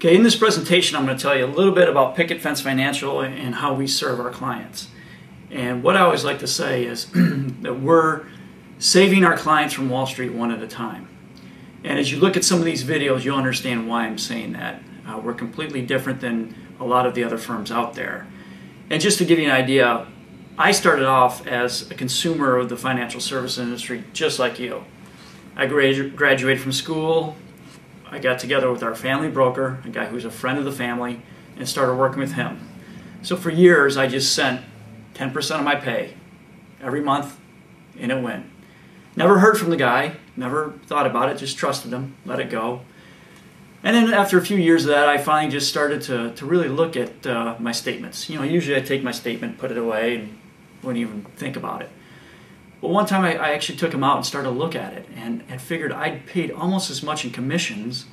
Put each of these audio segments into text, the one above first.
Okay, in this presentation I'm going to tell you a little bit about Picket Fence Financial and how we serve our clients. And what I always like to say is that we're saving our clients from Wall Street one at a time. And as you look at some of these videos, you'll understand why I'm saying that. We're completely different than a lot of the other firms out there. And just to give you an idea, I started off as a consumer of the financial service industry just like you. I graduated from school. I got together with our family broker, a guy who's a friend of the family, and started working with him. So for years, I just sent 10% of my pay every month, and it went. Never heard from the guy, never thought about it, just trusted him, let it go. And then after a few years of that, I finally just started to really look at my statements. You know, usually I take my statement, put it away, and wouldn't even think about it. But one time I actually took him out and started to look at it and figured I'd paid almost as much in commissions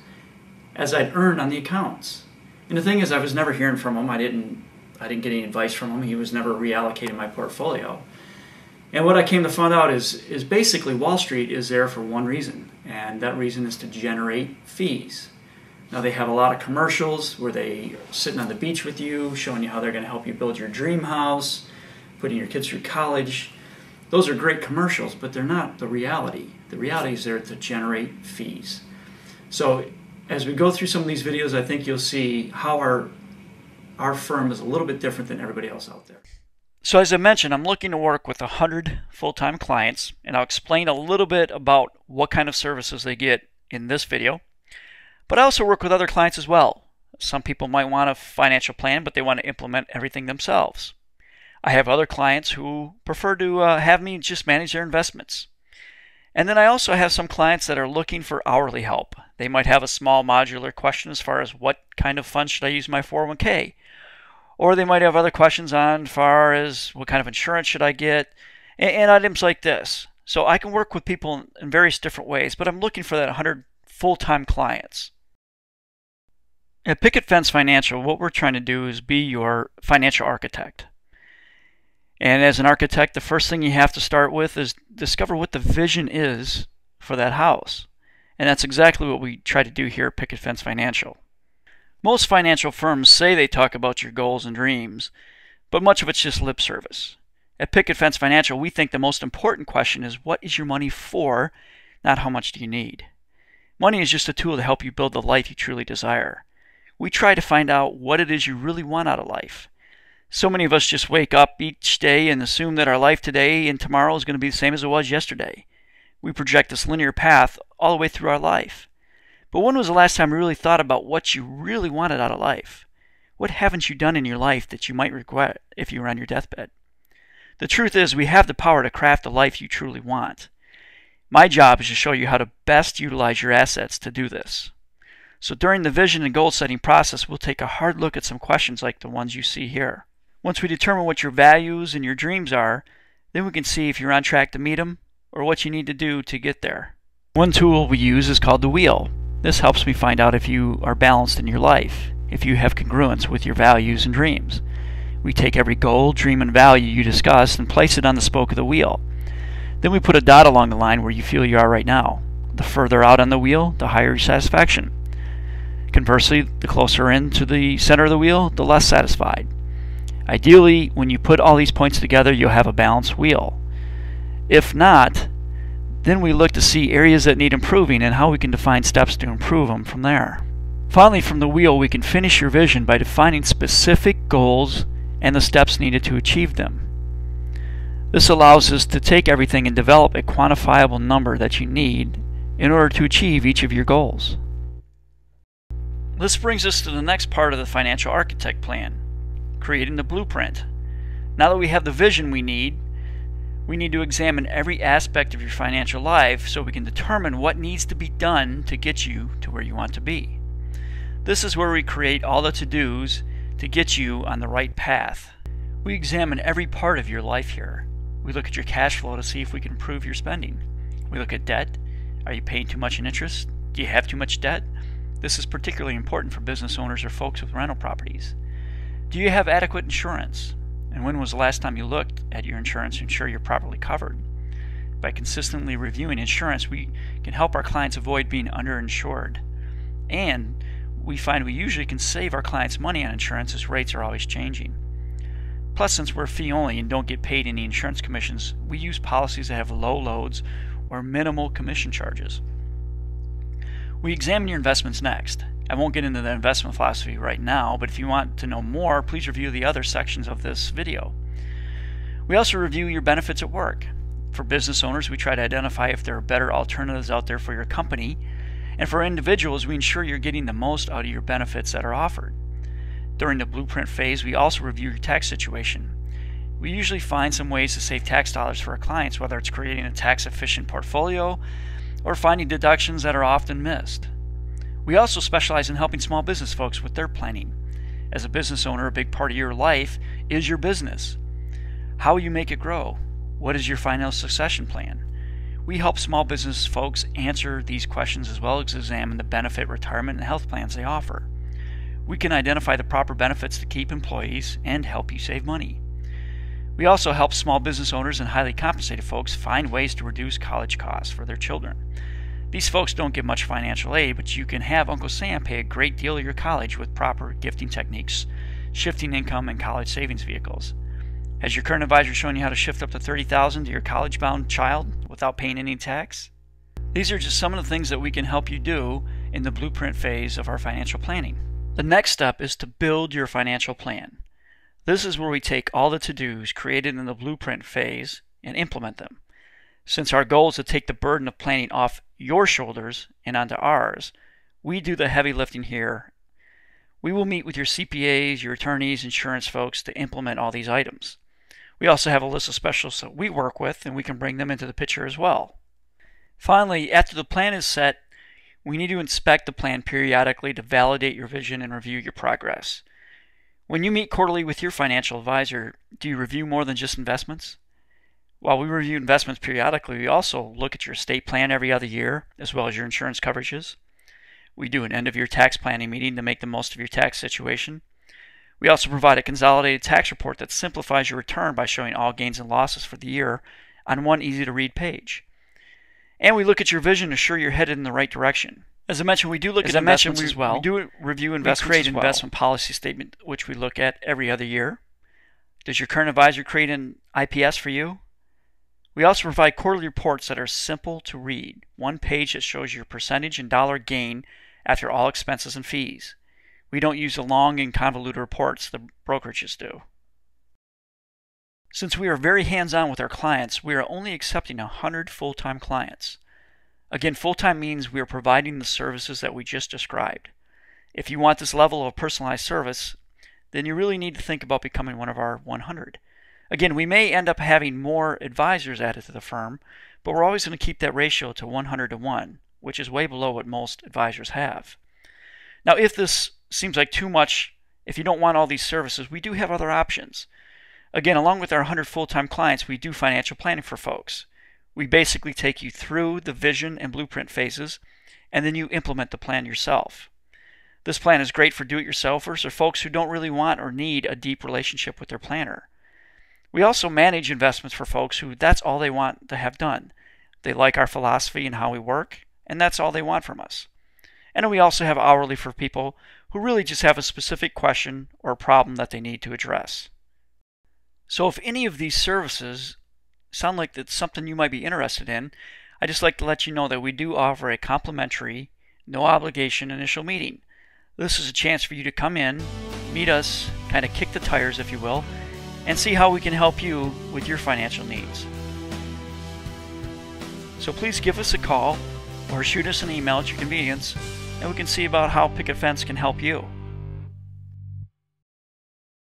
as I'd earned on the accounts. And the thing is, I was never hearing from him. I didn't get any advice from him. He was never reallocating my portfolio. And what I came to find out is basically Wall Street is there for one reason, and that reason is to generate fees. Now they have a lot of commercials where they are sitting on the beach with you, showing you how they're going to help you build your dream house, putting your kids through college. Those are great commercials, but they're not the reality. The reality is there to generate fees. So as we go through some of these videos, I think you'll see how our firm is a little bit different than everybody else out there. So as I mentioned, I'm looking to work with 100 full-time clients, and I'll explain a little bit about what kind of services they get in this video. But I also work with other clients as well. Some people might want a financial plan, but they want to implement everything themselves. I have other clients who prefer to have me just manage their investments. And then I also have some clients that are looking for hourly help. They might have a small modular question as far as what kind of fund should I use my 401k? Or they might have other questions on far as what kind of insurance should I get, and items like this. So I can work with people in various different ways, but I'm looking for that 100 full-time clients. At Picket Fence Financial, what we're trying to do is be your financial architect. And as an architect, the first thing you have to start with is discover what the vision is for that house. And that's exactly what we try to do here at Picket Fence Financial. Most financial firms say they talk about your goals and dreams, but much of it's just lip service. At Picket Fence Financial, we think the most important question is, what is your money for, not how much do you need. Money is just a tool to help you build the life you truly desire. We try to find out what it is you really want out of life. So many of us just wake up each day and assume that our life today and tomorrow is going to be the same as it was yesterday. We project this linear path all the way through our life. But when was the last time you really thought about what you really wanted out of life? What haven't you done in your life that you might regret if you were on your deathbed? The truth is, we have the power to craft the life you truly want. My job is to show you how to best utilize your assets to do this. So during the vision and goal setting process, we'll take a hard look at some questions like the ones you see here. Once we determine what your values and your dreams are, then we can see if you're on track to meet them or what you need to do to get there. One tool we use is called the wheel. This helps me find out if you are balanced in your life, if you have congruence with your values and dreams. We take every goal, dream, and value you discussed and place it on the spoke of the wheel. Then we put a dot along the line where you feel you are right now. The further out on the wheel, the higher your satisfaction. Conversely, the closer in to the center of the wheel, the less satisfied. Ideally, when you put all these points together, you'll have a balanced wheel. If not, then we look to see areas that need improving and how we can define steps to improve them from there. Finally, from the wheel, we can finish your vision by defining specific goals and the steps needed to achieve them. This allows us to take everything and develop a quantifiable number that you need in order to achieve each of your goals. This brings us to the next part of the financial architect plan, creating the blueprint. Now that we have the vision we need to examine every aspect of your financial life so we can determine what needs to be done to get you to where you want to be. This is where we create all the to-dos to get you on the right path. We examine every part of your life here. We look at your cash flow to see if we can improve your spending. We look at debt. Are you paying too much in interest? Do you have too much debt? This is particularly important for business owners or folks with rental properties. Do you have adequate insurance? And when was the last time you looked at your insurance to ensure you're properly covered? By consistently reviewing insurance, we can help our clients avoid being underinsured. And we find we usually can save our clients money on insurance as rates are always changing. Plus, since we're fee only and don't get paid any insurance commissions, we use policies that have low loads or minimal commission charges. We examine your investments next. I won't get into the investment philosophy right now, but if you want to know more, please review the other sections of this video. We also review your benefits at work. For business owners, we try to identify if there are better alternatives out there for your company. And for individuals, we ensure you're getting the most out of your benefits that are offered. During the blueprint phase, we also review your tax situation. We usually find some ways to save tax dollars for our clients, whether it's creating a tax-efficient portfolio or finding deductions that are often missed. We also specialize in helping small business folks with their planning. As a business owner, a big part of your life is your business. How will you make it grow? What is your financial succession plan? We help small business folks answer these questions as well as examine the benefit, retirement, and health plans they offer. We can identify the proper benefits to keep employees and help you save money. We also help small business owners and highly compensated folks find ways to reduce college costs for their children. These folks don't get much financial aid, but you can have Uncle Sam pay a great deal of your college with proper gifting techniques, shifting income, and college savings vehicles. Has your current advisor shown you how to shift up to $30,000 to your college-bound child without paying any tax? These are just some of the things that we can help you do in the blueprint phase of our financial planning. The next step is to build your financial plan. This is where we take all the to-dos created in the blueprint phase and implement them. Since our goal is to take the burden of planning off your shoulders and onto ours, we do the heavy lifting here. We will meet with your CPAs, your attorneys, insurance folks to implement all these items. We also have a list of specialists that we work with, and we can bring them into the picture as well. Finally, after the plan is set, we need to inspect the plan periodically to validate your vision and review your progress. When you meet quarterly with your financial advisor, do you review more than just investments? While we review investments periodically, we also look at your estate plan every other year, as well as your insurance coverages. We do an end-of-year tax planning meeting to make the most of your tax situation. We also provide a consolidated tax report that simplifies your return by showing all gains and losses for the year on one easy-to-read page. And we look at your vision to ensure you're headed in the right direction. As I mentioned, we do look at investments as well. We do review investments as well. We create an investment policy statement, which we look at every other year. Does your current advisor create an IPS for you? We also provide quarterly reports that are simple to read. One page that shows your percentage and dollar gain after all expenses and fees. We don't use the long and convoluted reports the brokerages do. Since we are very hands-on with our clients, we are only accepting 100 full-time clients. Again, full-time means we are providing the services that we just described. If you want this level of personalized service, then you really need to think about becoming one of our 100. Again, we may end up having more advisors added to the firm, but we're always going to keep that ratio to 100 to 1, which is way below what most advisors have. Now, if this seems like too much, if you don't want all these services, we do have other options. Again, along with our 100 full-time clients, we do financial planning for folks. We basically take you through the vision and blueprint phases, and then you implement the plan yourself. This plan is great for do-it-yourselfers or folks who don't really want or need a deep relationship with their planner. We also manage investments for folks who that's all they want to have done. They like our philosophy and how we work, and that's all they want from us. And we also have hourly for people who really just have a specific question or problem that they need to address. So if any of these services sound like that's something you might be interested in, I'd just like to let you know that we do offer a complimentary, no obligation initial meeting. This is a chance for you to come in, meet us, kind of kick the tires if you will, and see how we can help you with your financial needs. So please give us a call or shoot us an email at your convenience, and we can see about how Picket Fence can help you.